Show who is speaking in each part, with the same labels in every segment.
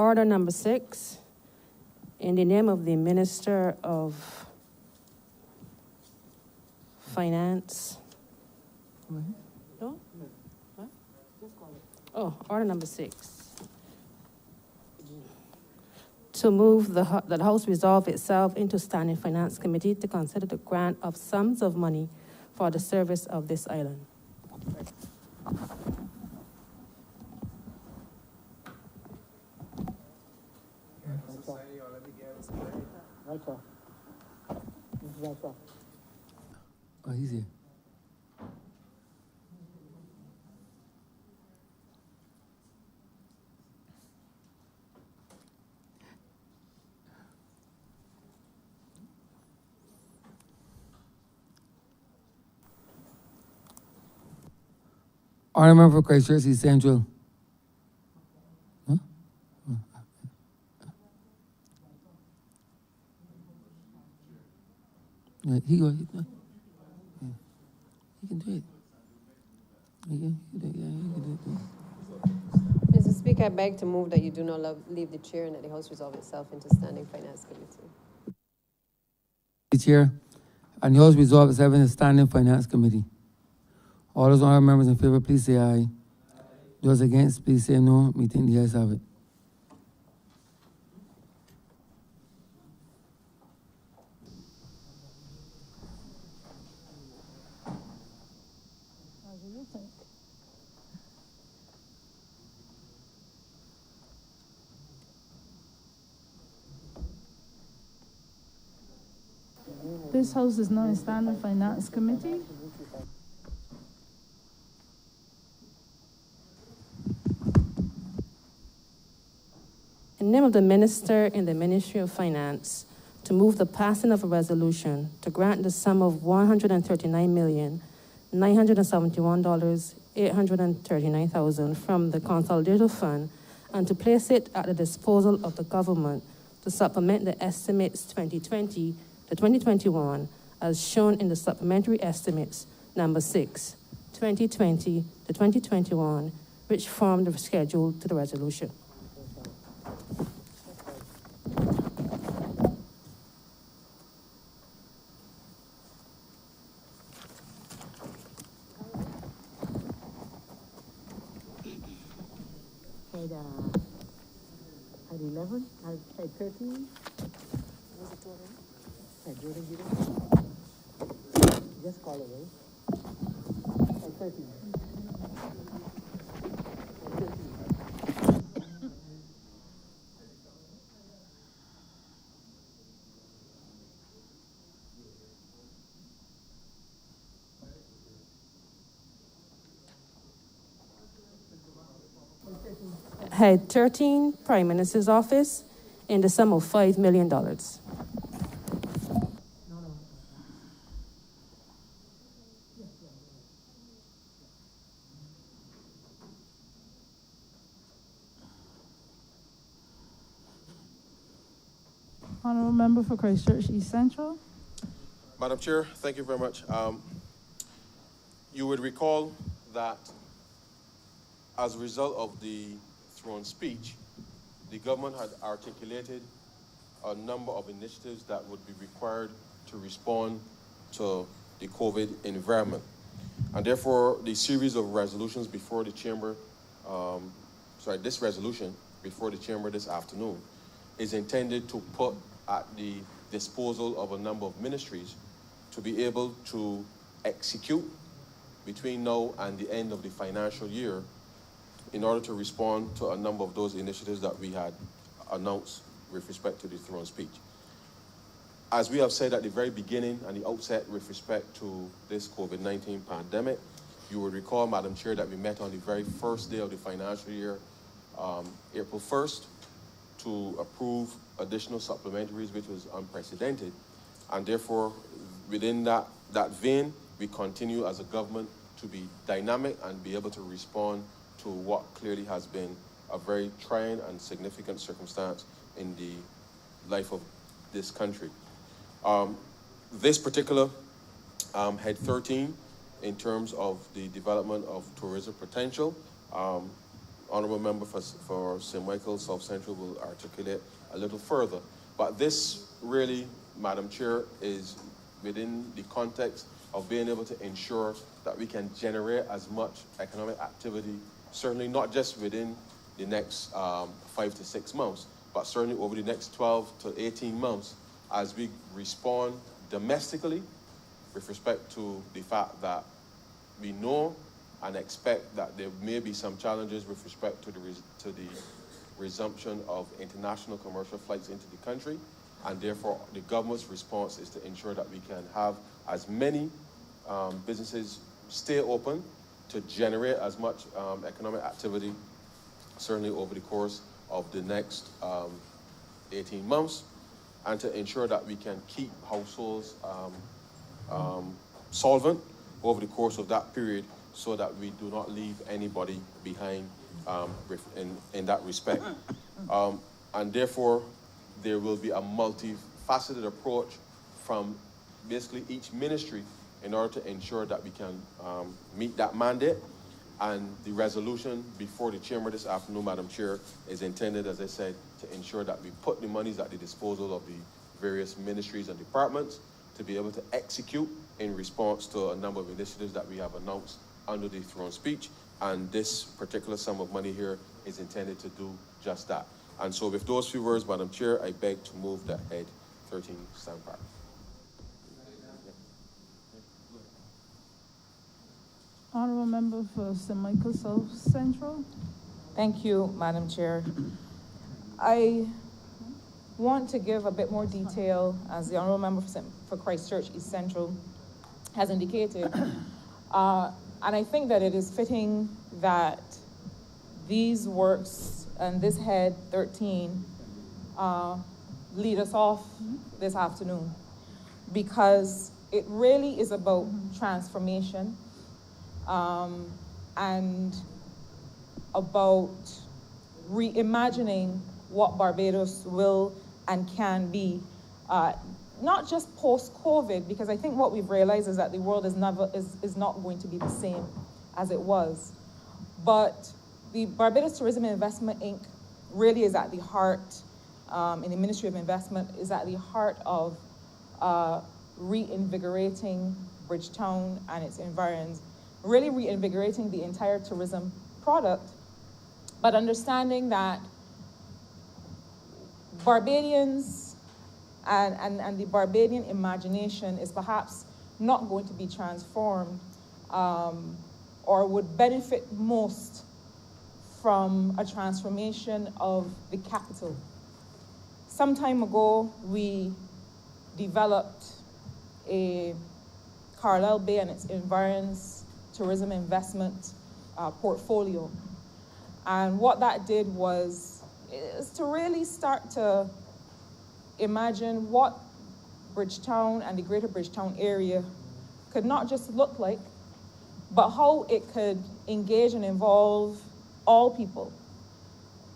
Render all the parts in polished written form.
Speaker 1: Order number 6, in the name of the Minister of Finance. No? What? Oh, order number 6. To move that the House resolve itself into Standing Finance Committee to consider the grant of sums of money for the service of this island.
Speaker 2: Oh, he's here. Honorable member for Christchurch East Central. Huh? Yeah, he can do it. He can do it.
Speaker 3: Mr. Speaker, I beg to move that you do not leave the chair and that the House resolve itself into Standing Finance Committee.
Speaker 2: The chair and the House resolve itself into Standing Finance Committee. All those honorable members in favor, please say aye. Those against, please say no. We think the ayes have it.
Speaker 4: This House is now in Standing Finance Committee.
Speaker 1: In the name of the Minister in the Ministry of Finance, to move the passing of a resolution to grant the sum of $139,971,839 from the Consolidated Fund and to place it at the disposal of the government to supplement the estimates 2020 to 2021 as shown in the Supplementary Estimates number 6, 2020 to 2021, which form the schedule to the resolution.
Speaker 5: At 11, at 13. What's the total? Just call away. At 13.
Speaker 1: Head 13, Prime Minister's Office, in the sum of $5 million.
Speaker 4: Honourable member for Christchurch East Central.
Speaker 6: Madam Chair, thank you very much. You would recall that as a result of the throne speech, the government had articulated a number of initiatives that would be required to respond to the COVID environment. And therefore, the series of resolutions before the chamber, this resolution before the chamber this afternoon is intended to put at the disposal of a number of ministries to be able to execute between now and the end of the financial year in order to respond to a number of those initiatives that we had announced with respect to the throne speech. As we have said at the very beginning and the outset with respect to this COVID-19 pandemic, you will recall, Madam Chair, that we met on the very first day of the financial year, April 1st, to approve additional supplementaries, which was unprecedented. And therefore, within that vein, we continue as a government to be dynamic and be able to respond to what clearly has been a very trying and significant circumstance in the life of this country. This particular Head 13, in terms of the development of tourism potential, Honourable Member for St. Michael South Central will articulate a little further. But this really, Madam Chair, is within the context of being able to ensure that we can generate as much economic activity, certainly not just within the next 5 to 6 months, but certainly over the next 12 to 18 months as we respond domestically with respect to the fact that we know and expect that there may be some challenges with respect to the resumption of international commercial flights into the country, and therefore the government's response is to ensure that we can have as many businesses stay open to generate as much economic activity, certainly over the course of the next 18 months, and to ensure that we can keep households solvent over the course of that period, so that we do not leave anybody behind in that respect. And therefore, there will be a multifaceted approach from basically each ministry in order to ensure that we can meet that mandate. And the resolution before the chamber this afternoon, Madam Chair, is intended, as I said, to ensure that we put the monies at the disposal of the various ministries and departments to be able to execute in response to a number of initiatives that we have announced under the throne speech. And this particular sum of money here is intended to do just that. And so with those few words, Madam Chair, I beg to move that Head 13 stand back.
Speaker 4: Honourable Member for St. Michael South Central.
Speaker 7: Thank you, Madam Chair. I want to give a bit more detail, as the Honourable Member for Christchurch East Central has indicated. And I think that it is fitting that these works and this Head 13 lead us off this afternoon, because it really is about transformation and about reimagining what Barbados will and can be, not just post-COVID, because I think what we've realized is that the world is not going to be the same as it was. But the Barbados Tourism and Investment Inc. really is at the heart, in the Ministry of Investment, is at the heart of reinvigorating Bridgetown and its environs, really reinvigorating the entire tourism product, but understanding that Barbadians and the Barbadian imagination is perhaps not going to be transformed or would benefit most from a transformation of the capital. Some time ago, we developed a Carlisle Bay and its environs tourism investment portfolio. And what that did is to really start to imagine what Bridgetown and the greater Bridgetown area could not just look like, but how it could engage and involve all people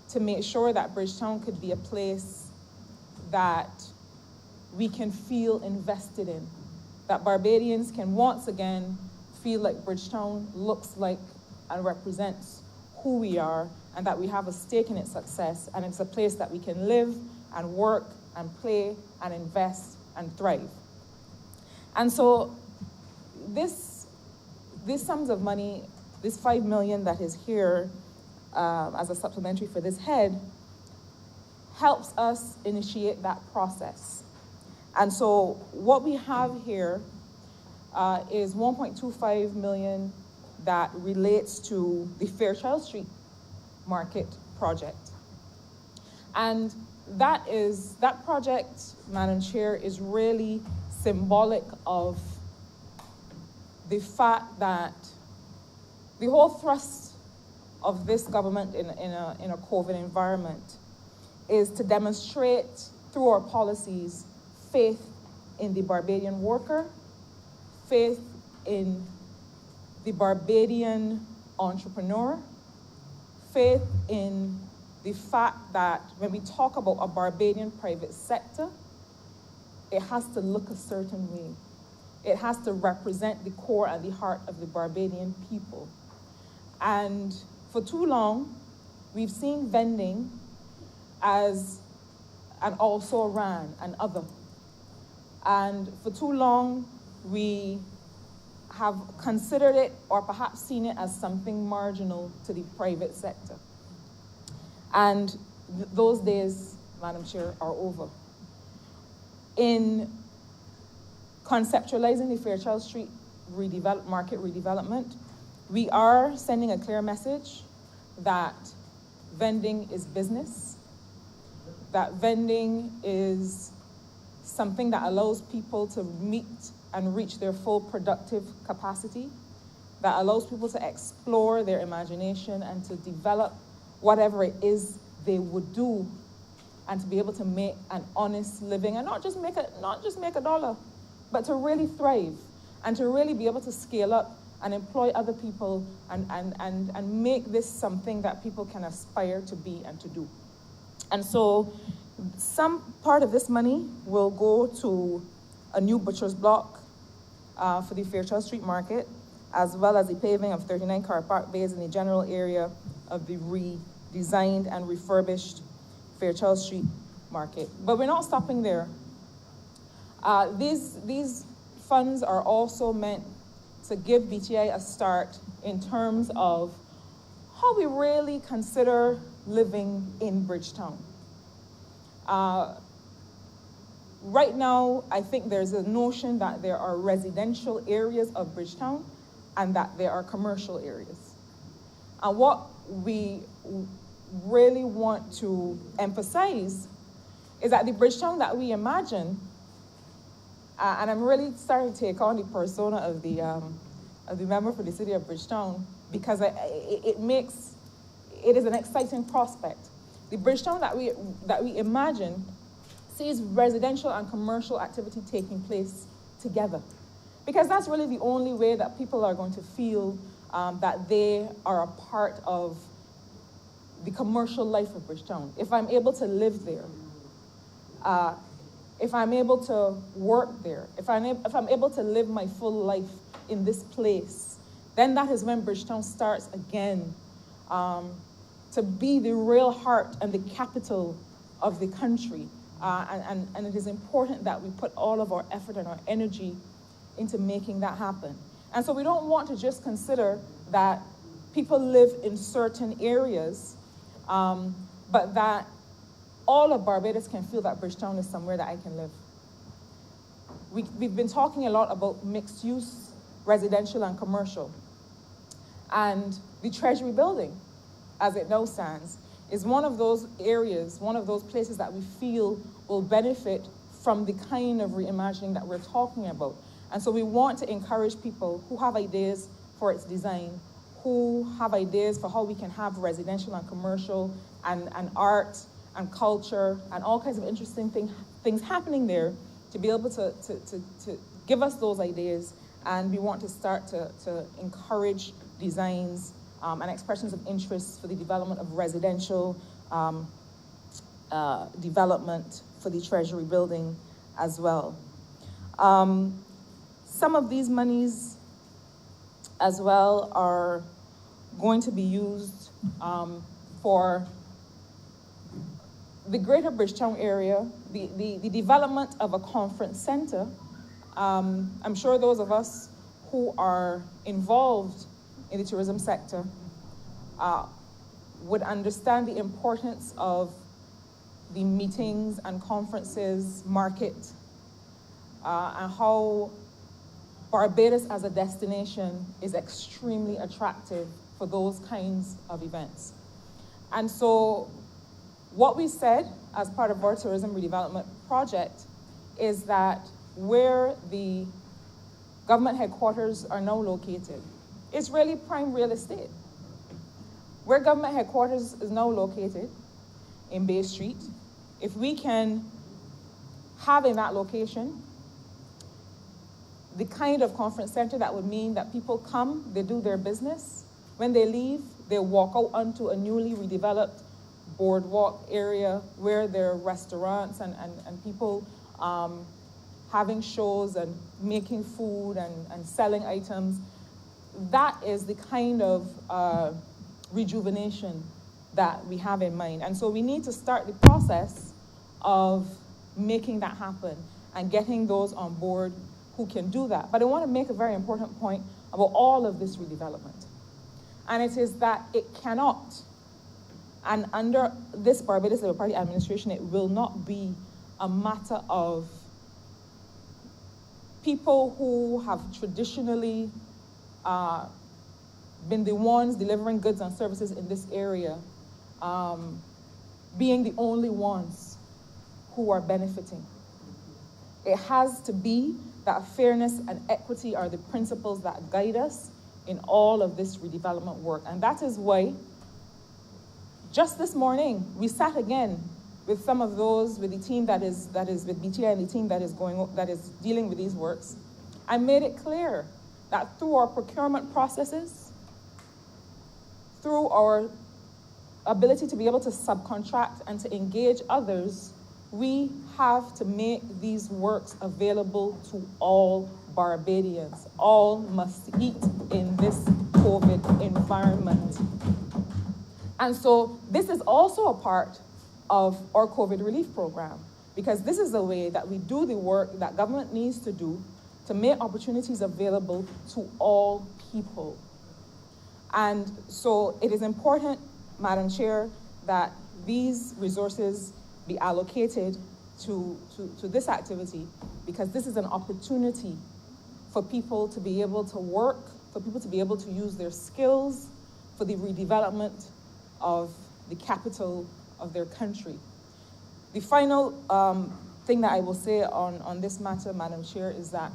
Speaker 7: to make sure that Bridgetown could be a place that we can feel invested in, that Barbadians can once again feel like Bridgetown looks like and represents who we are, and that we have a stake in its success, and it's a place that we can live and work and play and invest and thrive. And so these sums of money, this $5 million that is here as a supplementary for this head, helps us initiate that process. And so what we have here is $1.25 million that relates to the Fairchild Street Market project. And that project, Madam Chair, is really symbolic of the fact that the whole thrust of this government in a COVID environment is to demonstrate through our policies faith in the Barbadian worker, faith in the Barbadian entrepreneur, faith in the fact that when we talk about a Barbadian private sector, it has to look a certain way. It has to represent the core and the heart of the Barbadian people. And for too long, we've seen vending as an also ran, an other. And for too long, we have considered it or perhaps seen it as something marginal to the private sector. And those days, Madam Chair, are over. In conceptualizing the Fairchild Street market redevelopment, we are sending a clear message that vending is business, that vending is something that allows people to meet and reach their full productive capacity, that allows people to explore their imagination and to develop whatever it is they would do, and to be able to make an honest living, and not just make a dollar, but to really thrive and to really be able to scale up and employ other people and make this something that people can aspire to be and to do. And so some part of this money will go to a new butcher's block for the Fairchild Street Market, as well as the paving of 39 car park bays in the general area of the redesigned and refurbished Fairchild Street Market. But we're not stopping there. These funds are also meant to give BTI a start in terms of how we really consider living in Bridgetown. Right now, I think there's a notion that there are residential areas of Bridgetown and that there are commercial areas. And what we really want to emphasize is that the Bridgetown that we imagine, and I'm really starting to take on the persona of the member for the city of Bridgetown, because it is an exciting prospect. The Bridgetown that we imagine sees residential and commercial activity taking place together, because that's really the only way that people are going to feel that they are a part of the commercial life of Bridgetown. If I'm able to live there, if I'm able to work there, if I'm able to live my full life in this place, then that is when Bridgetown starts again to be the real heart and the capital of the country. And it is important that we put all of our effort and our energy into making that happen. And so we don't want to just consider that people live in certain areas, but that all of Barbados can feel that Bridgetown is somewhere that I can live. We've been talking a lot about mixed use, residential and commercial. And the Treasury building, as it now stands, is one of those areas, one of those places that we feel will benefit from the kind of reimagining that we're talking about. And so we want to encourage people who have ideas for its design, who have ideas for how we can have residential and commercial and art and culture and all kinds of interesting things happening there, to be able to give us those ideas. And we want to start to encourage designs and expressions of interest for the development of residential development for the Treasury building as well. Some of these monies as well are going to be used for the greater Bridgetown area, the development of a conference center. I'm sure those of us who are involved in the tourism sector would understand the importance of the meetings and conferences market and how Barbados as a destination is extremely attractive for those kinds of events. And so what we said as part of our tourism redevelopment project is that where the government headquarters are now located, it's really prime real estate. Where government headquarters is now located, in Bay Street, if we can have in that location the kind of conference center that would mean that people come, they do their business. When they leave, they walk out onto a newly redeveloped boardwalk area where there are restaurants and people having shows and making food and selling items. That is the kind of rejuvenation that we have in mind. And so we need to start the process of making that happen and getting those on board who can do that. But I want to make a very important point about all of this redevelopment. And it is that it cannot, and under this Barbados Labour Party administration, it will not be a matter of people who have traditionally been the ones delivering goods and services in this area being the only ones who are benefiting. It has to be that fairness and equity are the principles that guide us in all of this redevelopment work. And that is why, just this morning, we sat again with some of those, with the team that is with BTI and the team that is dealing with these works, and made it clear that through our procurement processes, through our ability to be able to subcontract and to engage others, we have to make these works available to all Barbadians. All must eat in this COVID environment. And so this is also a part of our COVID relief program, because this is the way that we do the work that government needs to do to make opportunities available to all people. And so it is important, Madam Chair, that these resources be allocated to this activity, because this is an opportunity for people to be able to work, for people to be able to use their skills for the redevelopment of the capital of their country. The final thing that I will say on this matter, Madam Chair, is that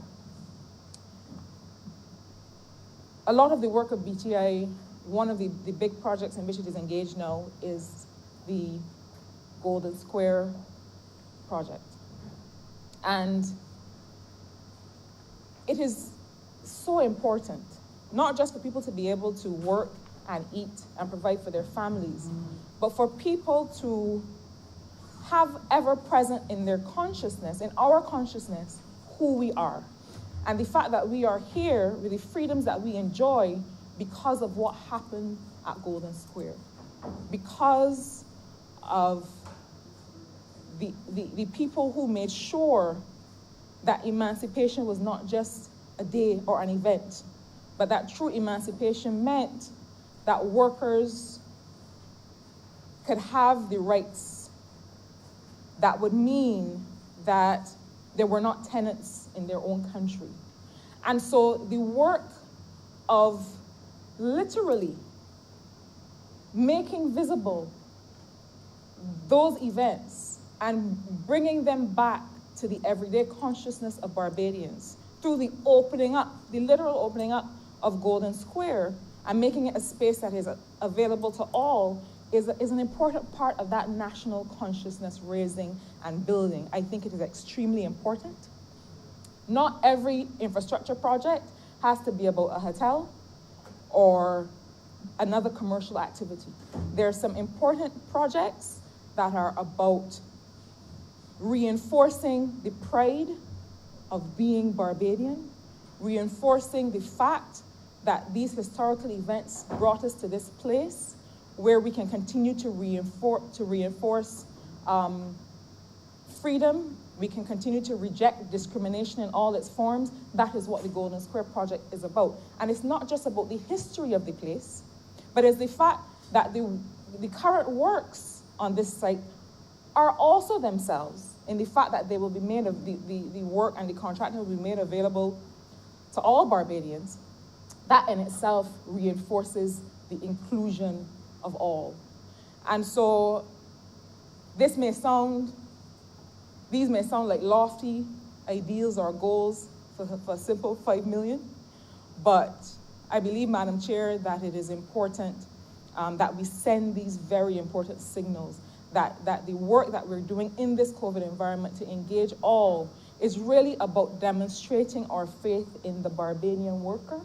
Speaker 7: a lot of the work of BTI, one of the big projects in which it is engaged now is the Golden Square project. And it is so important, not just for people to be able to work and eat and provide for their families, but for people to have ever present in their consciousness, in our consciousness, who we are. And the fact that we are here with the freedoms that we enjoy because of what happened at Golden Square, because of the people who made sure that emancipation was not just a day or an event, but that true emancipation meant that workers could have the rights that would mean that they were not tenants in their own country. And so the work of literally making visible those events and bringing them back to the everyday consciousness of Barbadians through the opening up, the literal opening up of Golden Square, and making it a space that is available to all is an important part of that national consciousness raising and building. I think it is extremely important. Not every infrastructure project has to be about a hotel or another commercial activity. There are some important projects that are about reinforcing the pride of being Barbadian, reinforcing the fact that these historical events brought us to this place where we can continue to reinforce freedom. We can continue to reject discrimination in all its forms. That is what the Golden Square project is about. And it's not just about the history of the place, but it's the fact that the current works on this site are also themselves in the fact that they will be made of the work and the contracting will be made available to all Barbadians. That in itself reinforces the inclusion of all. And so these may sound like lofty ideals or goals for a simple 5 million, but I believe, Madam Chair, that it is important that we send these very important signals that the work that we're doing in this COVID environment to engage all is really about demonstrating our faith in the Barbadian worker,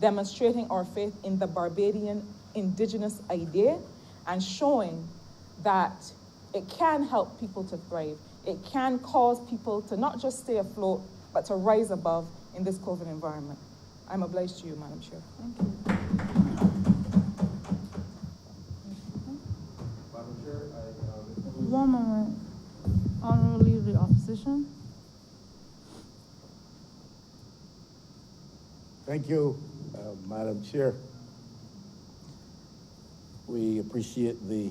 Speaker 7: demonstrating our faith in the Barbadian indigenous idea, and showing that it can help people to thrive. It can cause people to not just stay afloat, but to rise above in this COVID environment. I'm obliged to you, Madam Chair.
Speaker 4: Thank you. One moment. Honorable Leader of the Opposition.
Speaker 8: Thank you, Madam Chair. We appreciate the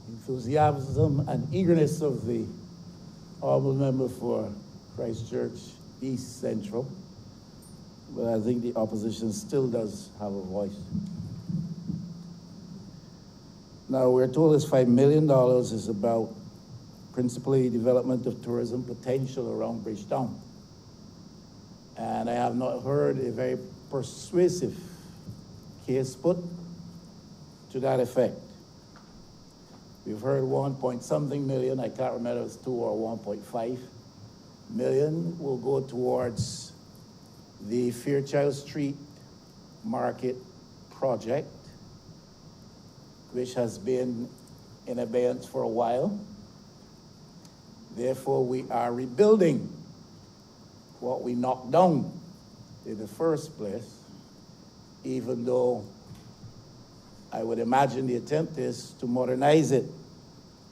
Speaker 8: enthusiasm and eagerness of the honorable member for Christchurch East Central, but I think the opposition still does have a voice. Now, we're told this $5 million is about principally development of tourism potential around Bridgetown. And I have not heard a very persuasive case put to that effect. We've heard 1-point-something million, I can't remember if it's 2 or 1.5 million, will go towards the Fairchild Street Market project, which has been in abeyance for a while. Therefore, we are rebuilding what we knocked down in the first place, even though I would imagine the attempt is to modernize it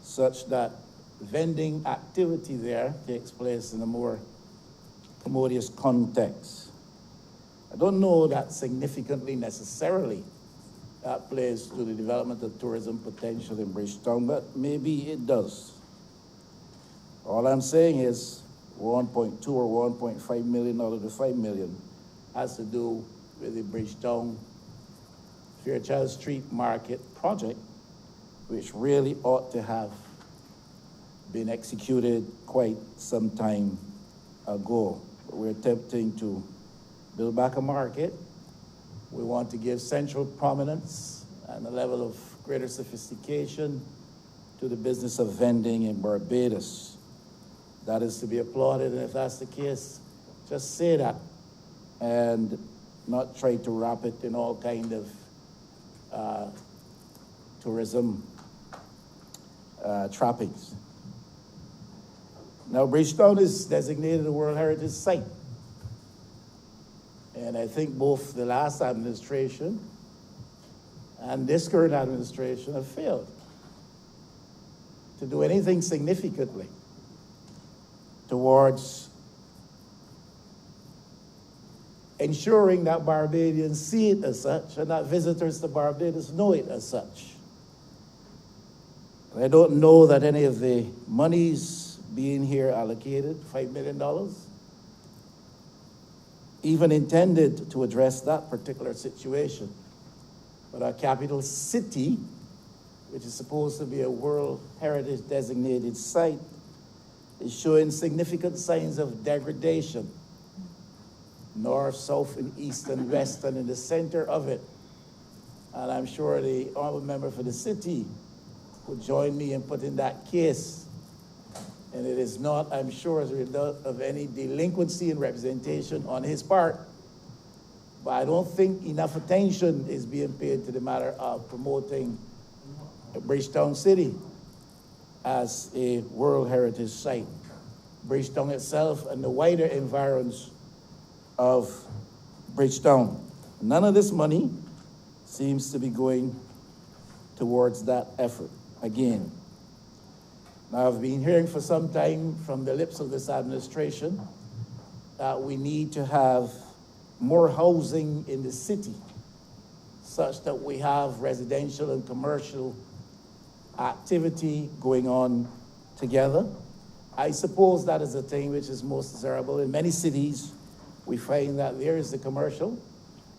Speaker 8: such that vending activity there takes place in a more commodious context. I don't know that significantly necessarily that plays to the development of tourism potential in Bridgetown, but maybe it does. All I'm saying is 1.2 or 1.5 million out of the 5 million has to do with the Bridgetown Fairchild Street Market project, which really ought to have been executed quite some time ago. But we're attempting to build back a market. We want to give central prominence and a level of greater sophistication to the business of vending in Barbados. That is to be applauded, and if that's the case, just say that and not try to wrap it in all kind of tourism trappings. Now, Bridgetown is designated a World Heritage Site. And I think both the last administration and this current administration have failed to do anything significantly towards ensuring that Barbadians see it as such and that visitors to Barbados know it as such. I don't know that any of the monies being here allocated, $5 million, even intended to address that particular situation. But our capital city, which is supposed to be a World Heritage designated site, is showing significant signs of degradation. North, south, and east, and west, and in the center of it. And I'm sure the honorable member for the city would join me in putting that case. And it is not, I'm sure, as a result of any delinquency in representation on his part. But I don't think enough attention is being paid to the matter of promoting Bridgetown City as a World Heritage Site. Bridgetown itself and the wider environs of Bridgetown. None of this money seems to be going towards that effort again. Now, I've been hearing for some time from the lips of this administration that we need to have more housing in the city such that we have residential and commercial activity going on together. I suppose that is the thing which is most desirable. In many cities, we find that there is the commercial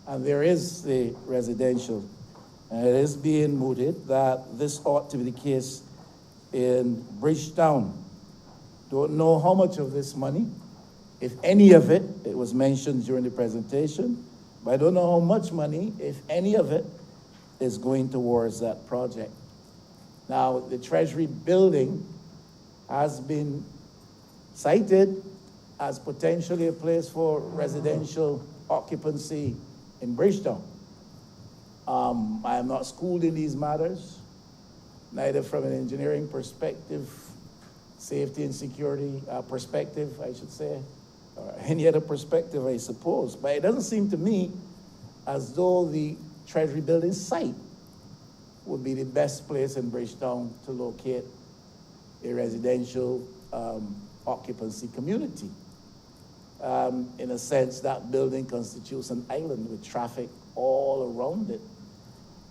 Speaker 8: and there is the residential. And it is being mooted that this ought to be the case in Bridgetown. Don't know how much of this money, if any of it, it was mentioned during the presentation, but I don't know how much money, if any of it, is going towards that project. Now, the Treasury building has been cited as potentially a place for residential occupancy in Bridgetown. I am not schooled in these matters, neither from an engineering perspective, safety and security perspective, I should say, or any other perspective, I suppose. But it doesn't seem to me as though the Treasury building site would be the best place in Bridgetown to locate a residential occupancy community. In a sense, that building constitutes an island with traffic all around it.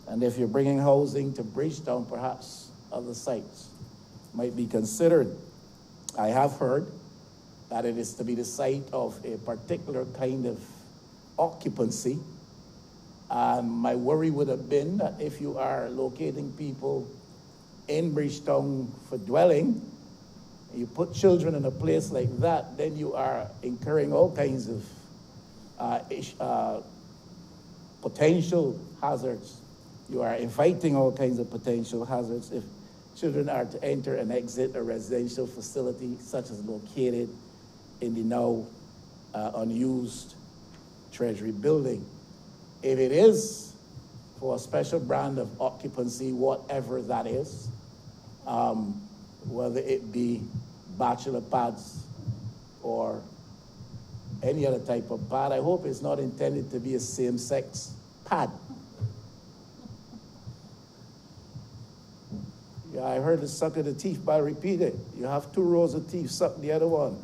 Speaker 8: And if you're bringing housing to Bridgetown, perhaps other sites might be considered. I have heard that it is to be the site of a particular kind of occupancy. And my worry would have been that if you are locating people in Bridgetown for dwelling, you put children in a place like that, then you are incurring all kinds of potential hazards. You are inviting all kinds of potential hazards if children are to enter and exit a residential facility such as located in the now unused Treasury building. If it is for a special brand of occupancy, whatever that is, whether it be bachelor pads or any other type of pad, I hope it's not intended to be a same-sex pad. Yeah, I heard the suck of the teeth, but I repeat it. You have 2 rows of teeth, suck the other one.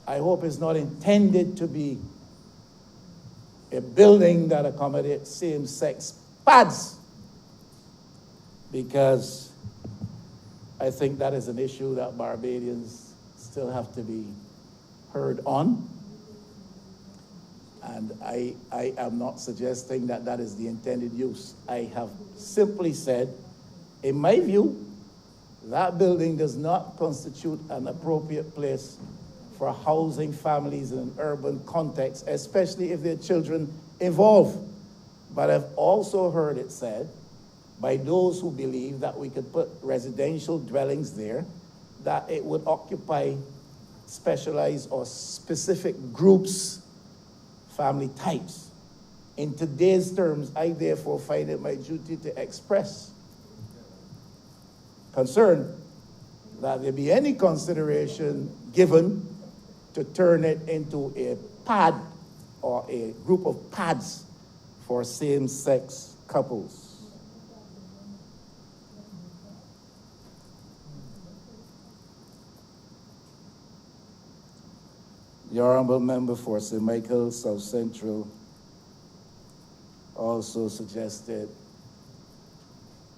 Speaker 8: I hope it's not intended to be a building that accommodates same-sex pads, because I think that is an issue that Barbadians still have to be heard on. And I am not suggesting that that is the intended use. I have simply said, in my view, that building does not constitute an appropriate place for housing families in an urban context, especially if there are children involved. But I've also heard it said by those who believe that we could put residential dwellings there, that it would occupy specialized or specific groups, family types. In today's terms, I therefore find it my duty to express concern that there be any consideration given to turn it into a pad or a group of pads for same-sex couples. The Honorable Member for St. Michael, South Central, also suggested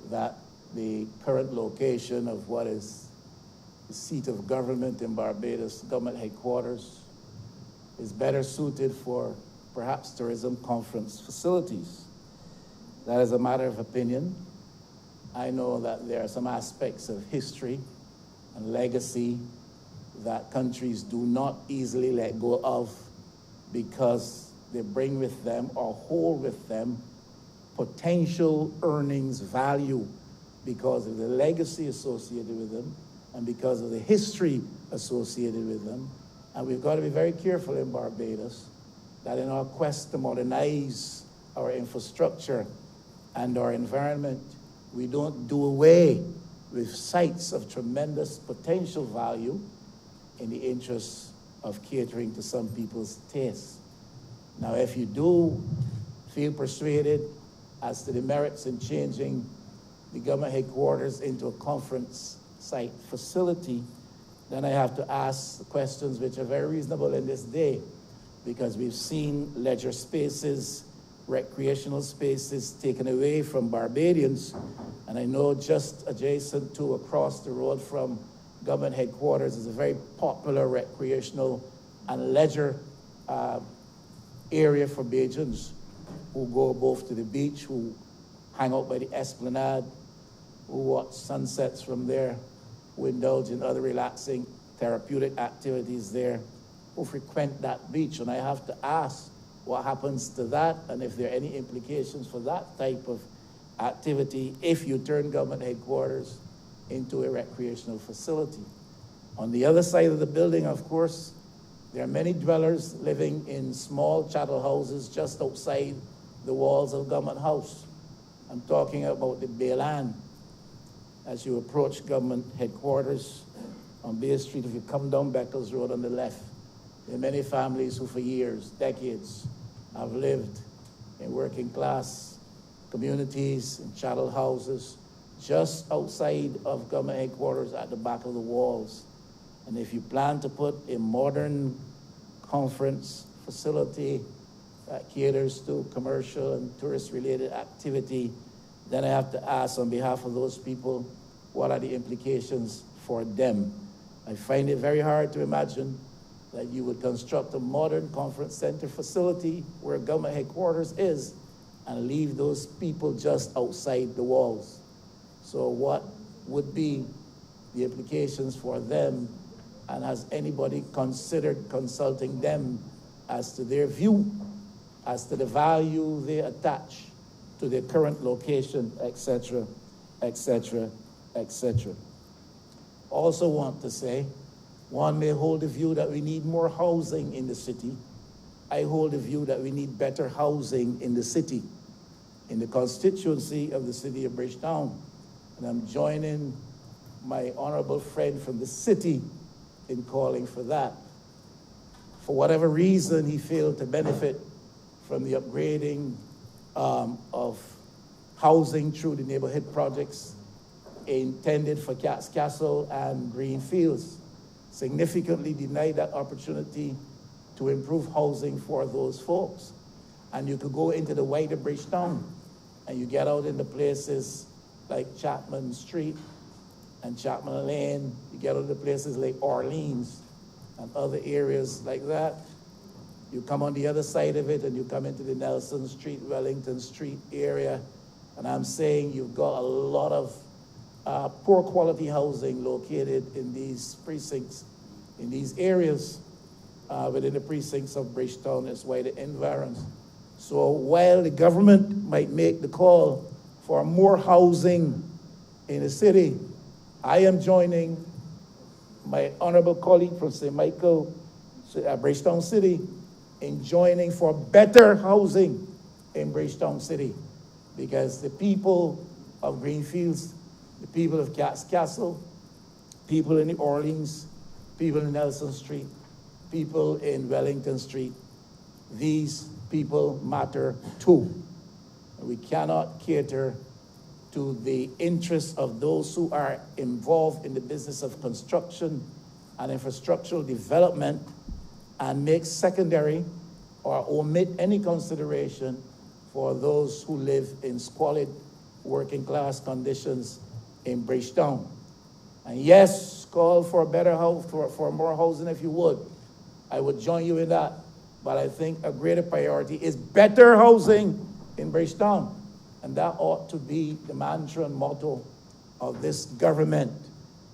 Speaker 8: that the current location of what is the seat of government in Barbados, government headquarters, is better suited for perhaps tourism conference facilities. That is a matter of opinion. I know that there are some aspects of history and legacy that countries do not easily let go of because they bring with them or hold with them potential earnings value because of the legacy associated with them and because of the history associated with them. And we've got to be very careful in Barbados that in our quest to modernize our infrastructure and our environment, we don't do away with sites of tremendous potential value in the interest of catering to some people's tastes. Now, if you do feel persuaded as to the merits in changing the government headquarters into a conference site facility, then I have to ask the questions which are very reasonable in this day, because we've seen leisure spaces, recreational spaces taken away from Barbadians. And I know just adjacent to, across the road from government headquarters is a very popular recreational and leisure area for Bajans who go both to the beach, who hang out by the esplanade, who watch sunsets from there, who indulge in other relaxing therapeutic activities there, who frequent that beach. And I have to ask what happens to that and if there are any implications for that type of activity if you turn government headquarters into a recreational facility. On the other side of the building, of course, there are many dwellers living in small chattel houses just outside the walls of Government House. I'm talking about the Bay Land. As you approach government headquarters on Bay Street, if you come down Beckles Road on the left, there are many families who for years, decades, have lived in working class communities, in chattel houses, just outside of government headquarters at the back of the walls. And if you plan to put a modern conference facility that caters to commercial and tourist-related activity, then I have to ask on behalf of those people, what are the implications for them? I find it very hard to imagine that you would construct a modern conference center facility where government headquarters is and leave those people just outside the walls. So what would be the implications for them? And has anybody considered consulting them as to their view, as to the value they attach to their current location, etc., etc., etc.? Also want to say, one may hold the view that we need more housing in the city. I hold the view that we need better housing in the city, in the constituency of the city of Bridgetown. And I'm joining my honorable friend from the city in calling for that. For whatever reason, he failed to benefit from the upgrading of housing through the neighborhood projects intended for Cats Castle and Greenfields. Significantly denied that opportunity to improve housing for those folks. And you could go into the wider Bridgetown and you get out into places like Chapman Street and Chapman Lane, you get out into places like Orleans and other areas like that. You come on the other side of it and you come into the Nelson Street, Wellington Street area, and I'm saying you've got a lot of poor quality housing located in these precincts, in these areas within the precincts of Bridgetown, its wider environs. So while the government might make the call for more housing in the city, I am joining my honorable colleague from St. Michael, Bridgetown City, in joining for better housing in Bridgetown City, because the people of Greenfields, the people of Cats Castle, people in New Orleans, people in Nelson Street, people in Wellington Street, these people matter too. We cannot cater to the interests of those who are involved in the business of construction and infrastructural development and make secondary or omit any consideration for those who live in squalid working class conditions in Bridgetown. And yes, call for better house, for more housing if you would. I would join you in that. But I think a greater priority is better housing in Bridgetown. And that ought to be the mantra and motto of this government.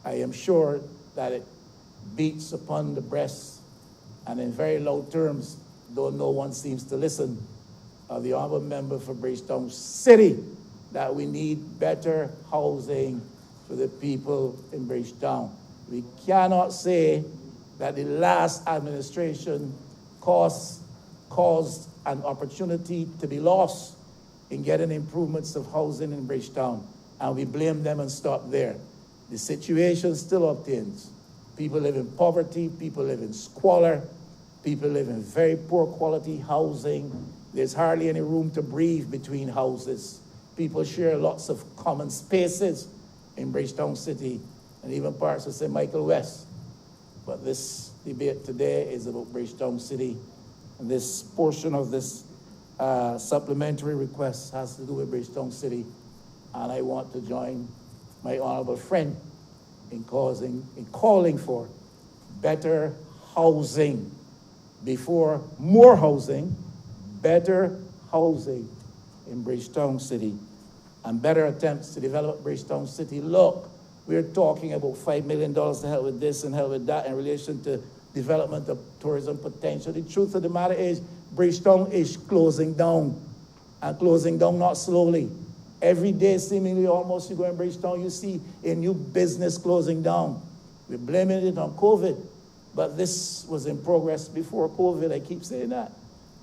Speaker 8: I am sure that it beats upon the breast and in very loud terms, though no one seems to listen, of the honorable member for Bridgetown City, that we need better housing for the people in Bridgetown. We cannot say that the last administration caused an opportunity to be lost in getting improvements of housing in Bridgetown, and we blame them and stop there. The situation still obtains. People live in poverty, people live in squalor, people live in very poor quality housing. There's hardly any room to breathe between houses. People share lots of common spaces in Bridgetown City and even parts of St. Michael West. But this debate today is about Bridgetown City, and this portion of this supplementary request has to do with Bridgetown City, and I want to join my honorable friend in calling for better housing before more housing, better housing in Bridgetown City, and better attempts to develop Bridgetown City. Look, we're talking about $5 million to help with this and help with that in relation to development of tourism potential. The truth of the matter is, Bridgetown is closing down, and closing down not slowly. Every day, seemingly almost, you go in Bridgetown, you see a new business closing down. We're blaming it on COVID, but this was in progress before COVID. I keep saying that.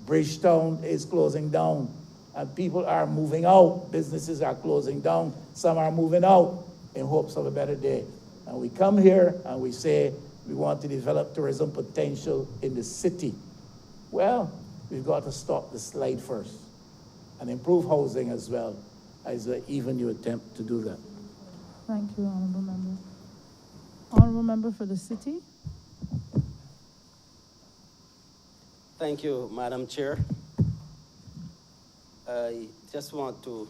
Speaker 8: Bridgetown is closing down, and people are moving out. Businesses are closing down. Some are moving out in hopes of a better day. And we come here and we say we want to develop tourism potential in the city. Well, we've got to stop the slide first and improve housing as well as even you attempt to do that.
Speaker 4: Thank you, Honourable Member. Honourable Member for the City.
Speaker 9: Thank you, Madam Chair. I just want to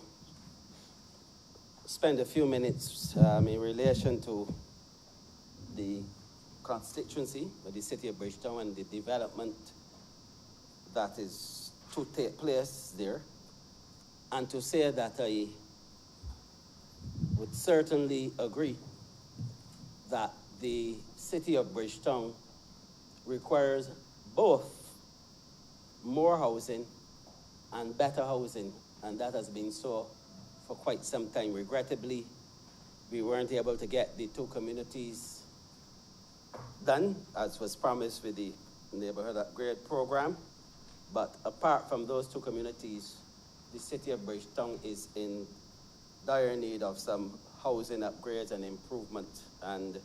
Speaker 9: spend a few minutes in relation to the constituency of the city of Bridgetown and the development that is to take place there, and to say that I would certainly agree that the city of Bridgetown requires both more housing and better housing, and that has been so for quite some time. Regrettably, we weren't able to get the two communities done, as was promised with the neighborhood upgrade program. But apart from those two communities, the city of Bridgetown is in dire need of some housing upgrades and improvement. And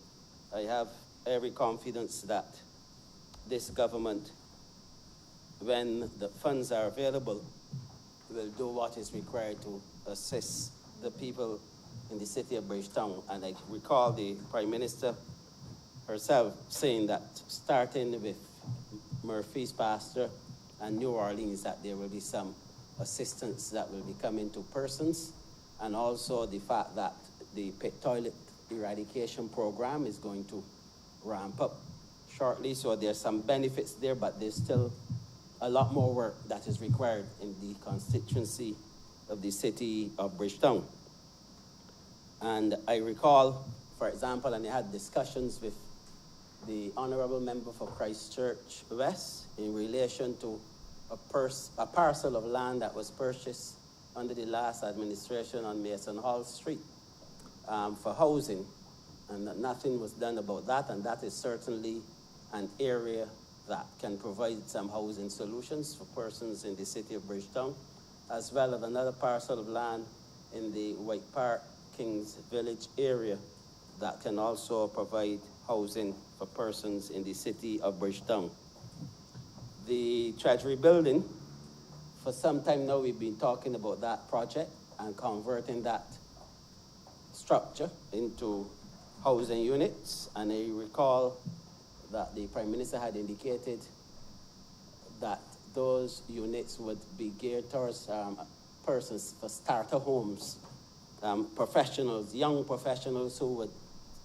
Speaker 9: I have every confidence that this government, when the funds are available, will do what is required to assist the people in the city of Bridgetown. And I recall the Prime Minister herself saying that starting with Murphy's Pasture and New Orleans, that there will be some assistance that will be coming to persons, and also the fact that the pit toilet eradication program is going to ramp up shortly. So there's some benefits there, but there's still a lot more work that is required in the constituency of the city of Bridgetown. And I recall, for example, and I had discussions with the Honourable Member for Christchurch West in relation to a parcel of land that was purchased under the last administration on Mason Hall Street for housing, and that nothing was done about that, and that is certainly an area that can provide some housing solutions for persons in the city of Bridgetown, as well as another parcel of land in the White Park, Kings Village area that can also provide housing for persons in the city of Bridgetown. The Treasury building, for some time now we've been talking about that project and converting that structure into housing units, and I recall that the Prime Minister had indicated that those units would be geared towards persons for starter homes, professionals, young professionals who would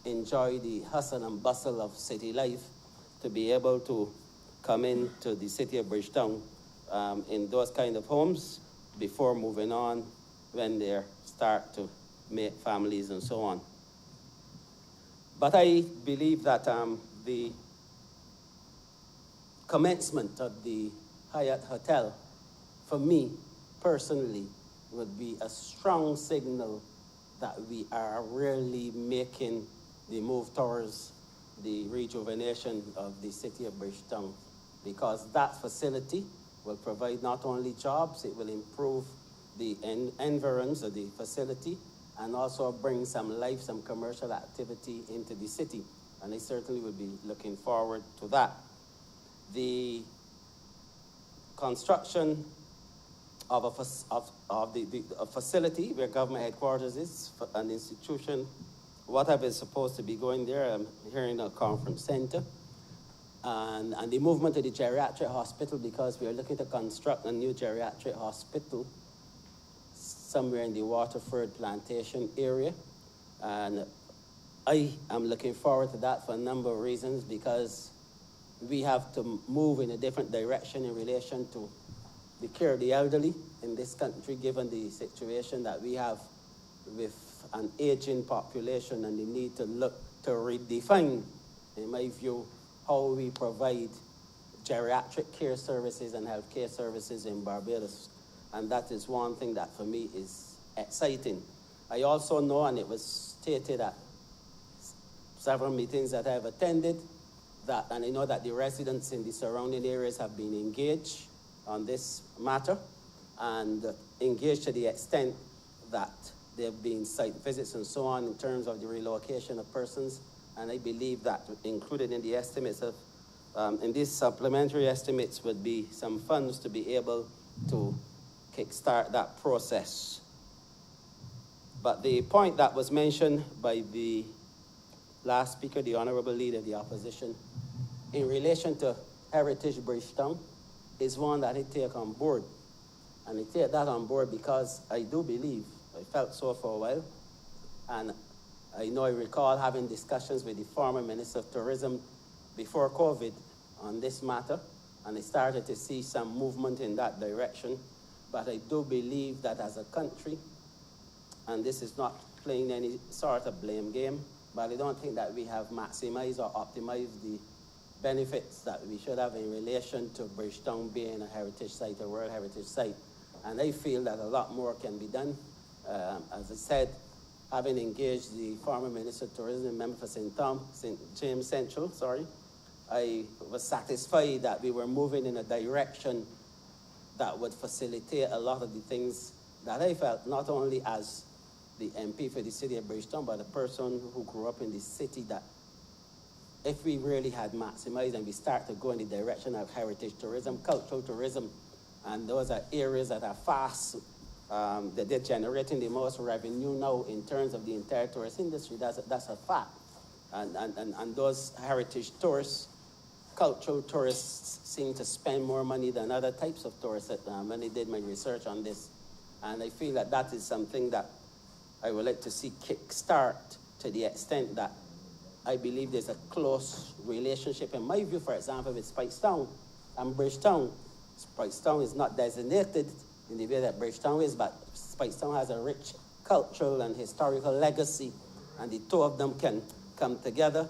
Speaker 9: enjoy the hustle and bustle of city life, to be able to come into the city of Bridgetown in those kind of homes before moving on when they start to make families and so on. But I believe that the commencement of the Hyatt Hotel, for me personally, would be a strong signal that we are really making the move towards the rejuvenation of the city of Bridgetown, because that facility will provide not only jobs, it will improve the environs of the facility and also bring some life, some commercial activity into the city. And I certainly would be looking forward to that. The construction of a facility where government headquarters is, an institution, whatever is supposed to be going there, I'm hearing a conference center, and the movement of the geriatric hospital, because we are looking to construct a new geriatric hospital somewhere in the Waterford Plantation area. And I am looking forward to that for a number of reasons, because we have to move in a different direction in relation to the care of the elderly in this country, given the situation that we have with an aging population and the need to look to redefine, in my view, how we provide geriatric care services and health care services in Barbados. And that is one thing that for me is exciting. I also know, and it was stated at several meetings that I've attended, that, and I know that the residents in the surrounding areas have been engaged on this matter, and engaged to the extent that there have been site visits and so on in terms of the relocation of persons. And I believe that included in the estimates of, in these supplementary estimates would be some funds to be able to kickstart that process. But the point that was mentioned by the last speaker, the Honorable Leader of the Opposition, in relation to Heritage Bridgetown, is one that I take on board. And I take that on board because I do believe, I felt so for a while, and I know I recall having discussions with the former Minister of Tourism before COVID on this matter, and I started to see some movement in that direction. But I do believe that as a country, and this is not playing any sort of blame game, but I don't think that we have maximized or optimized the benefits that we should have in relation to Bridgetown being a heritage site, a World Heritage Site. And I feel that a lot more can be done. As I said, having engaged the former Minister of Tourism, member for St. James Central, I was satisfied that we were moving in a direction that would facilitate a lot of the things that I felt, not only as the MP for the city of Bridgetown, but a person who grew up in the city, that if we really had maximized and we start to go in the direction of heritage tourism, cultural tourism, and those are areas that are fast, that they're generating the most revenue now in terms of the entire tourist industry. That's a fact. And those heritage tourists, cultural tourists, seem to spend more money than other types of tourists when I did my research on this. And I feel that that is something that I would like to see kickstart, to the extent that I believe there's a close relationship, in my view, for example, with Spikestown and Bridgetown. Spikestown is not designated in the way that Bridgetown is, but Spikestown has a rich cultural and historical legacy, and the two of them can come together.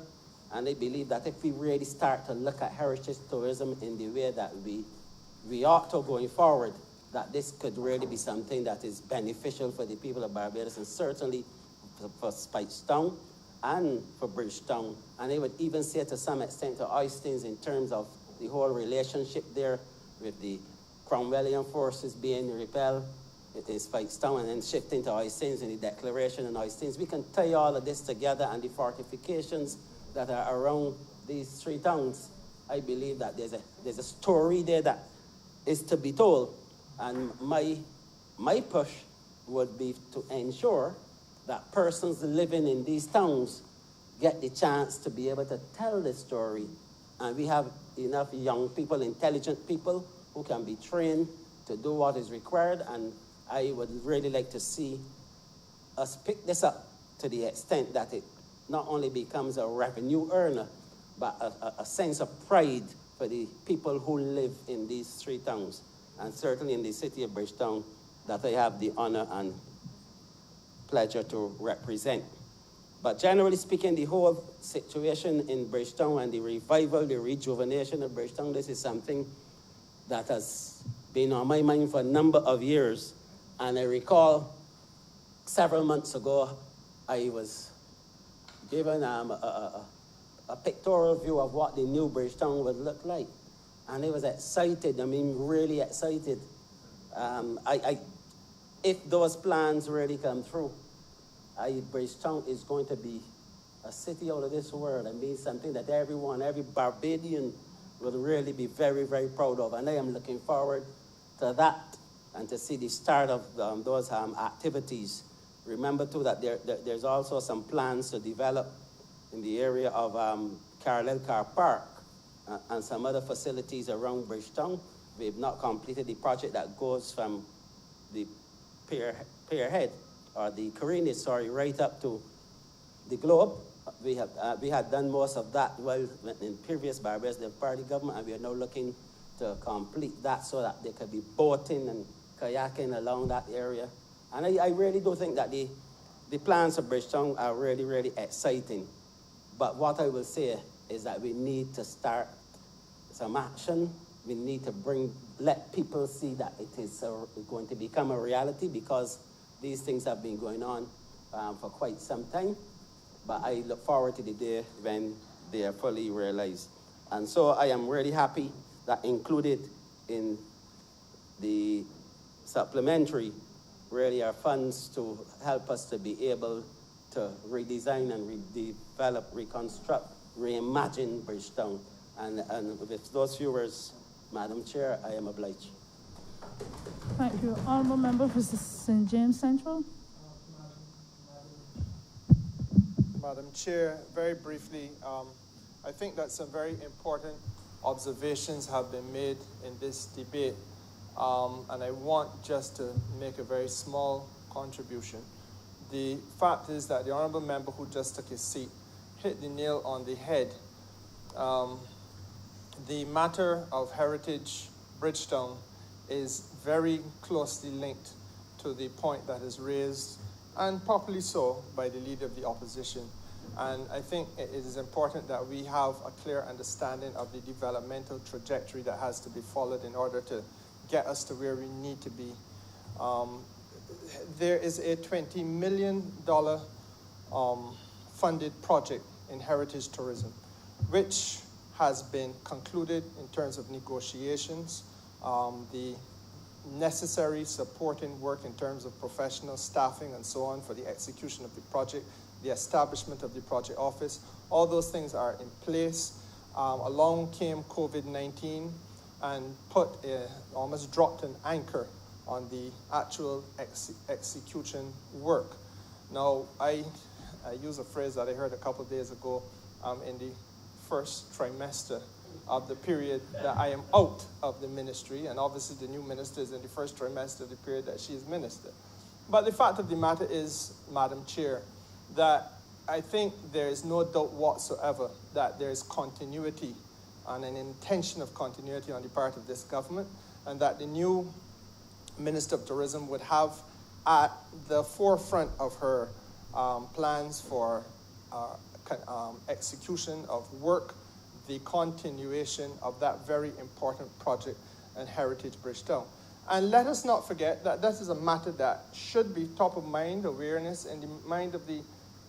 Speaker 9: And I believe that if we really start to look at heritage tourism in the way that we ought to going forward, that this could really be something that is beneficial for the people of Barbados, and certainly for Spikestown and for Bridgetown. And I would even say to some extent to Oistins, in terms of the whole relationship there with the Cromwellian forces being repelled in Spikestown and then shifting to Oistins in the declaration in Oistins. We can tie all of this together, and the fortifications that are around these three towns. I believe that there's a story there that is to be told. And my push would be to ensure that persons living in these towns get the chance to be able to tell the story. And we have enough young people, intelligent people, who can be trained to do what is required. And I would really like to see us pick this up to the extent that it not only becomes a revenue earner, but a sense of pride for the people who live in these three towns, and certainly in the city of Bridgetown, that I have the honor and pleasure to represent. But generally speaking, the whole situation in Bridgetown and the revival, the rejuvenation of Bridgetown, this is something that has been on my mind for a number of years. And I recall several months ago, I was given a pictorial view of what the new Bridgetown would look like. And I was excited, really excited. If those plans really come through, Bridgetown is going to be a city out of this world. Something that every Barbadian will really be very, very proud of. And I am looking forward to that and to see the start of those activities. Remember, too, that there's also some plans to develop in the area of Carlisle Car Park and some other facilities around Bridgetown. We've not completed the project that goes from the Pierhead, or the Carinas, right up to the Globe. We had done most of that well in previous Barbados Party government, and we are now looking to complete that so that there could be boating and kayaking along that area. And I really do think that the plans of Bridgetown are really, really exciting. But what I will say is that we need to start some action. We need to let people see that it is going to become a reality, because these things have been going on for quite some time. But I look forward to the day when they are fully realized. And so I am really happy that included in the supplementary really are funds to help us to be able to redesign and redevelop, reconstruct, reimagine Bridgetown. And with those few words, Madam Chair, I am obliged.
Speaker 4: Thank you. Honourable Member for St. James Central.
Speaker 10: Madam Chair. Very briefly, I think that some very important observations have been made in this debate, and I want just to make a very small contribution. The fact is that the honourable member who just took his seat hit the nail on the head. The matter of heritage Bridgetown is very closely linked to the point that is raised, and properly so, by the Leader of the Opposition. And I think it is important that we have a clear understanding of the developmental trajectory that has to be followed in order to get us to where we need to be. There is a $20 million funded project in heritage tourism, which has been concluded in terms of negotiations, the necessary supporting work in terms of professional staffing and so on for the execution of the project, the establishment of the project office. All those things are in place. Along came COVID-19 and almost dropped an anchor on the actual execution work. Now, I use a phrase that I heard a couple of days ago in the first trimester of the period that I am out of the ministry, and obviously the new minister is in the first trimester of the period that she is minister. But the fact of the matter is, Madam Chair, that I think there is no doubt whatsoever that there is continuity and an intention of continuity on the part of this government, and that the new Minister of Tourism would have at the forefront of her plans for execution of work the continuation of that very important project in Heritage Bridgetown. And let us not forget that this is a matter that should be top of mind, awareness in the mind of the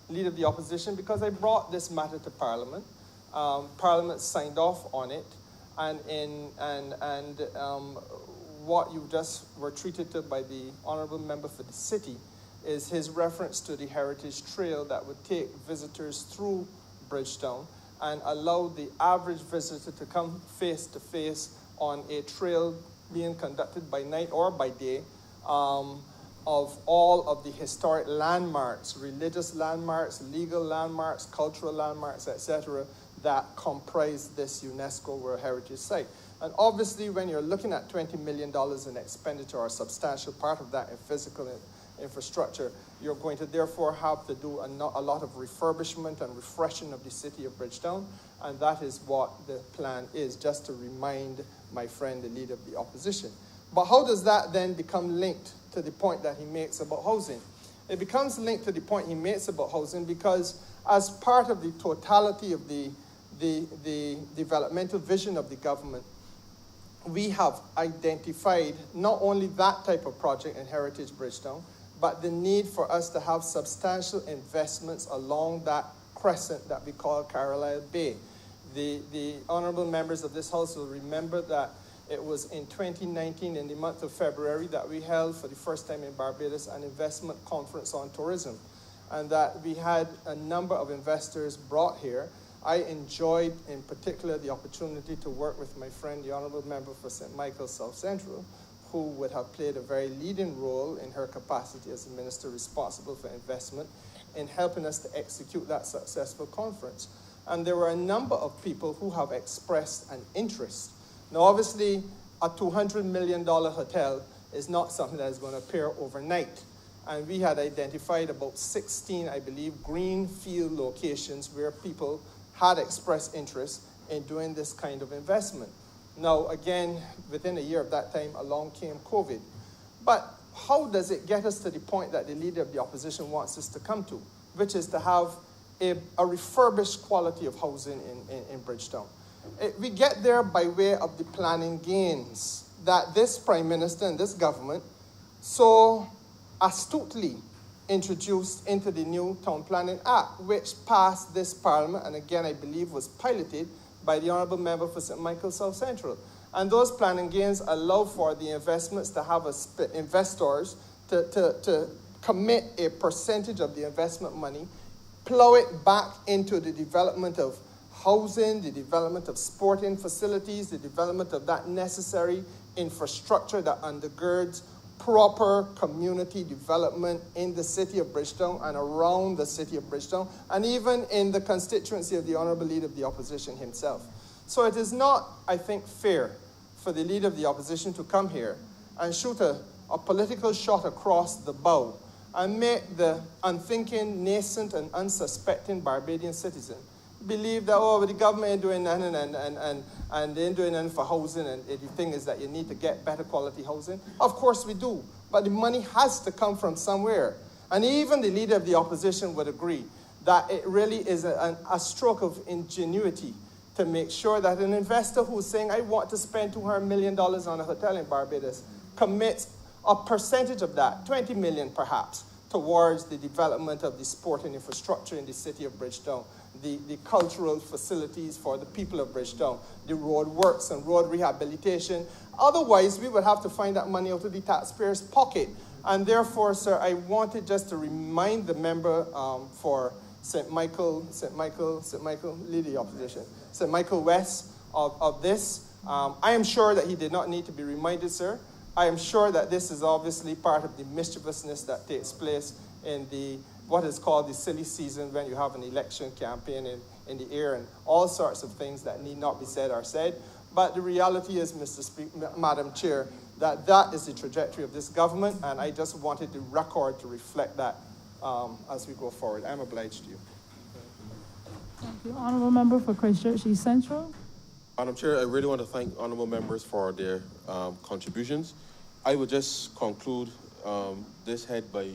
Speaker 10: Leader of the Opposition, because I brought this matter to Parliament. Parliament signed off on it, and what you just were treated to by the Honourable Member for the City is his reference to the Heritage Trail that would take visitors through Bridgetown and allow the average visitor to come face to face on a trail being conducted by night or by day of all of the historic landmarks, religious landmarks, legal landmarks, cultural landmarks, etc., that comprise this UNESCO World Heritage Site. And obviously, when you're looking at $20 million in expenditure, or a substantial part of that in physical infrastructure, you're going to therefore have to do a lot of refurbishment and refreshing of the city of Bridgetown, and that is what the plan is, just to remind my friend, the Leader of the Opposition. But how does that then become linked to the point that he makes about housing? It becomes linked to the point he makes about housing because as part of the totality of the developmental vision of the government, we have identified not only that type of project in Heritage Bridgetown, but the need for us to have substantial investments along that crescent that we call Carlisle Bay. The honourable members of this House will remember that it was in 2019, in the month of February, that we held for the first time in Barbados an investment conference on tourism, and that we had a number of investors brought here. I enjoyed, in particular, the opportunity to work with my friend, the honourable member for St. Michael's South Central, who would have played a very leading role in her capacity as the minister responsible for investment in helping us to execute that successful conference. And there were a number of people who have expressed an interest. Now, obviously, a $200 million hotel is not something that is going to appear overnight. And we had identified about 16, I believe, greenfield locations where people had expressed interest in doing this kind of investment. Now, again, within a year of that time, along came COVID. But how does it get us to the point that the Leader of the Opposition wants us to come to, which is to have a refurbished quality of housing in Bridgetown? We get there by way of the planning gains that this Prime Minister and this government so astutely introduced into the new Town Planning Act, which passed this Parliament, and again, I believe was piloted by the Honourable Member for St. Michael's South Central. And those planning gains allow for the investments to have investors to commit a percentage of the investment money, plow it back into the development of housing, the development of sporting facilities, the development of that necessary infrastructure that undergirds proper community development in the city of Bridgetown and around the city of Bridgetown, and even in the constituency of the Honorable Leader of the Opposition himself. So it is not, I think, fair for the Leader of the Opposition to come here and shoot a political shot across the bow and make the unthinking, nascent, and unsuspecting Barbadian citizen believe that, oh, the government ain't doing nothing and they ain't doing nothing for housing, and the thing is that you need to get better quality housing. Of course we do, but the money has to come from somewhere. And even the Leader of the Opposition would agree that it really is a stroke of ingenuity to make sure that an investor who's saying, I want to spend $200 million on a hotel in Barbados, commits a percentage of that, 20 million perhaps, towards the development of the sporting infrastructure in the city of Bridgetown, the cultural facilities for the people of Bridgetown, the road works and road rehabilitation. Otherwise, we would have to find that money out of the taxpayer's pocket. And therefore, sir, I wanted just to remind the member for St. Michael, Leader of the Opposition, St. Michael West of this. I am sure that he did not need to be reminded, sir. I am sure that this is obviously part of the mischievousness that takes place in what is called the silly season, when you have an election campaign in the air and all sorts of things that need not be said are said. But the reality is, Madam Chair, that is the trajectory of this government, and I just wanted the record to reflect that as we go forward. I'm obliged to you.
Speaker 4: Thank you. Honourable Member for Christchurch East Central.
Speaker 6: Madam Chair, I really want to thank honourable members for their contributions. I would just conclude this head by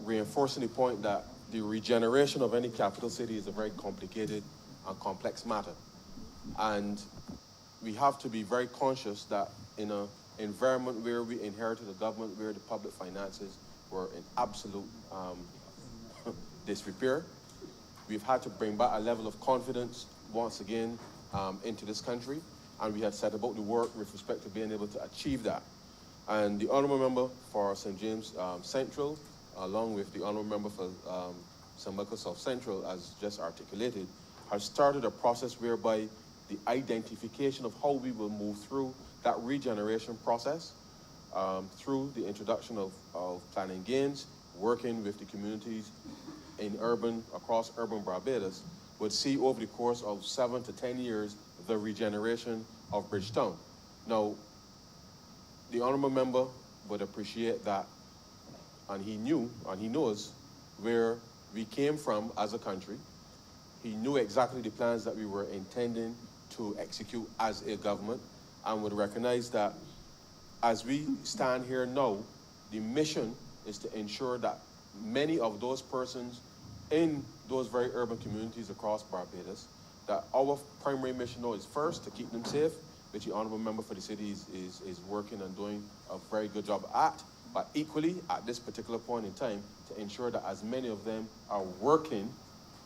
Speaker 6: reinforcing the point that the regeneration of any capital city is a very complicated and complex matter. And we have to be very conscious that in an environment where we inherited a government where the public finances were in absolute disrepair, we've had to bring back a level of confidence once again into this country, and we had set about the work with respect to being able to achieve that. And the honourable member for St. James Central, along with the honourable member for St. Michael South Central, as just articulated, has started a process whereby the identification of how we will move through that regeneration process through the introduction of planning gains, working with the communities across urban Barbados, would see over the course of 7 to 10 years the regeneration of Bridgetown. Now, the honourable member would appreciate that, and he knew and he knows where we came from as a country. He knew exactly the plans that we were intending to execute as a government, and would recognize that as we stand here now, the mission is to ensure that many of those persons in those very urban communities across Barbados, that our primary mission now is first to keep them safe, which the honourable member for the city is working and doing a very good job at, but equally at this particular point in time to ensure that as many of them are working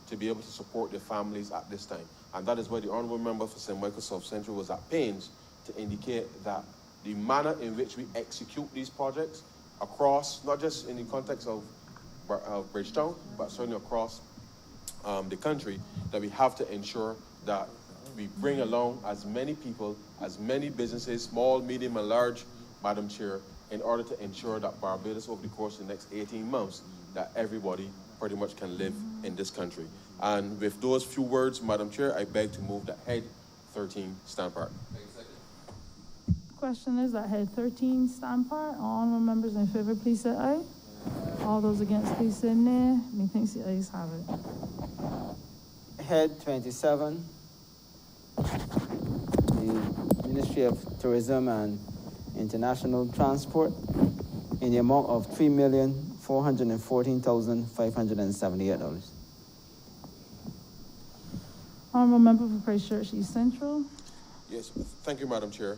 Speaker 6: to be able to support their families at this time. And that is why the honourable member for St. Michael South Central was at pains to indicate that the manner in which we execute these projects across, not just in the context of Bridgetown, but certainly across the country, that we have to ensure that we bring along as many people, as many businesses, small, medium, and large, Madam Chair, in order to ensure that Barbados, over the course of the next 18 months, that everybody pretty much can live in this country. And with those few words, Madam Chair, I beg to move that Head 13 stand part.
Speaker 4: Question is that Head 13 stand part. All honourable members in favour, please say aye. All those against, please say nay. Methinks the ayes have it.
Speaker 11: Head 27, the Ministry of Tourism and International Transport, in the amount of $3,414,578.
Speaker 4: Honourable member for Christchurch East Central.
Speaker 6: Yes, thank you, Madam Chair.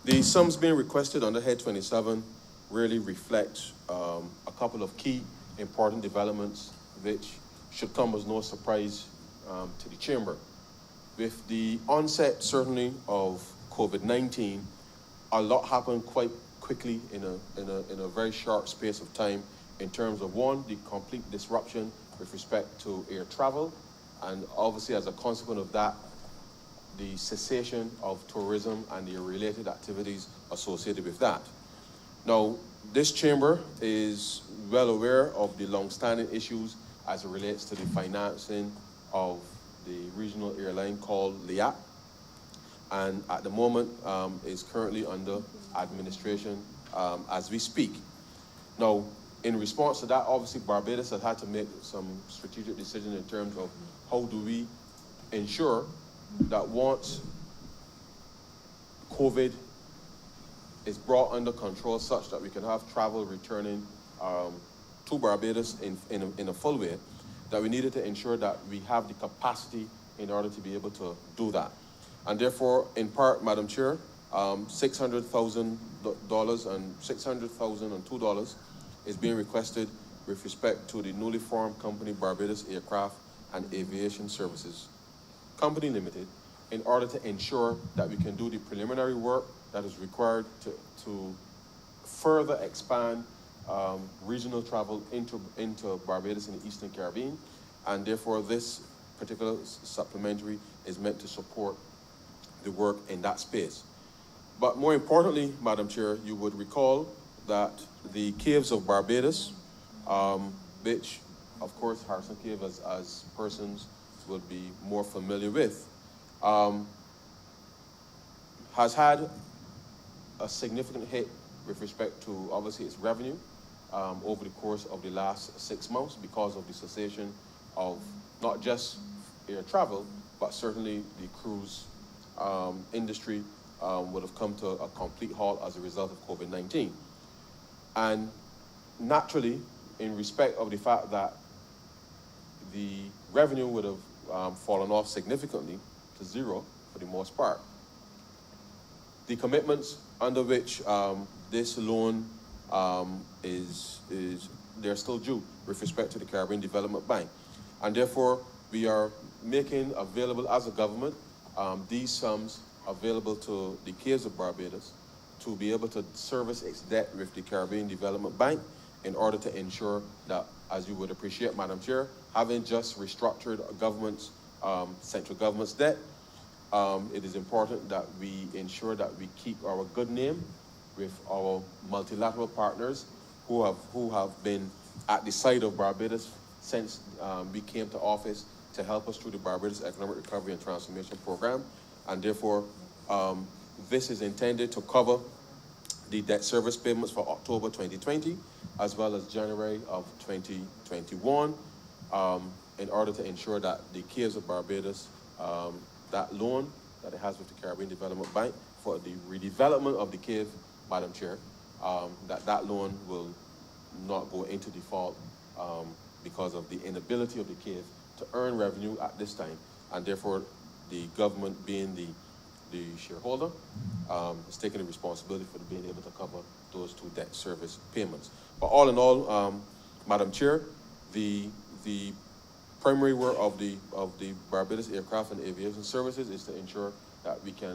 Speaker 6: The sums being requested under Head 27 really reflect a couple of key important developments which should come as no surprise to the Chamber. With the onset, certainly, of COVID-19, a lot happened quite quickly in a very short space of time in terms of, one, the complete disruption with respect to air travel, and obviously as a consequence of that, the cessation of tourism and the related activities associated with that. Now, this chamber is well aware of the long-standing issues as it relates to the financing of the regional airline called LIAC, and at the moment is currently under administration as we speak. Now, in response to that, obviously Barbados has had to make some strategic decisions in terms of how do we ensure that once COVID is brought under control such that we can have travel returning to Barbados in a full way, that we needed to ensure that we have the capacity in order to be able to do that. And therefore, in part, Madam Chair, $600,000 and $600,002 is being requested with respect to the newly formed company Barbados Aircraft and Aviation Services Company Limited, in order to ensure that we can do the preliminary work that is required to further expand regional travel into Barbados and the Eastern Caribbean. And therefore, this particular supplementary is meant to support the work in that space. But more importantly, Madam Chair, you would recall that the caves of Barbados, which, of course, Harrison Cave, as persons would be more familiar with, has had a significant hit with respect to, obviously, its revenue over the course of the last 6 months because of the cessation of not just air travel, but certainly the cruise industry would have come to a complete halt as a result of COVID-19. And naturally, in respect of the fact that the revenue would have fallen off significantly to zero for the most part, the commitments under which this loan they're still due with respect to the Caribbean Development Bank. And therefore, we are making available as a government these sums available to the Caves of Barbados to be able to service its debt with the Caribbean Development Bank in order to ensure that, as you would appreciate, Madam Chair, having just restructured a government's, central government's debt, it is important that we ensure that we keep our good name with our multilateral partners who have been at the side of Barbados since we came to office to help us through the Barbados Economic Recovery and Transformation Program. And therefore, this is intended to cover the debt service payments for October 2020, as well as January of 2021, in order to ensure that the Caves of Barbados, that loan that it has with the Caribbean Development Bank for the redevelopment of the cave, Madam Chair, that loan will not go into default because of the inability of the cave to earn revenue at this time, and therefore the government, being the shareholder, is taking the responsibility for being able to cover those two debt service payments. But all in all, Madam Chair, the primary work of the Barbados Aircraft and Aviation Services is to ensure that we can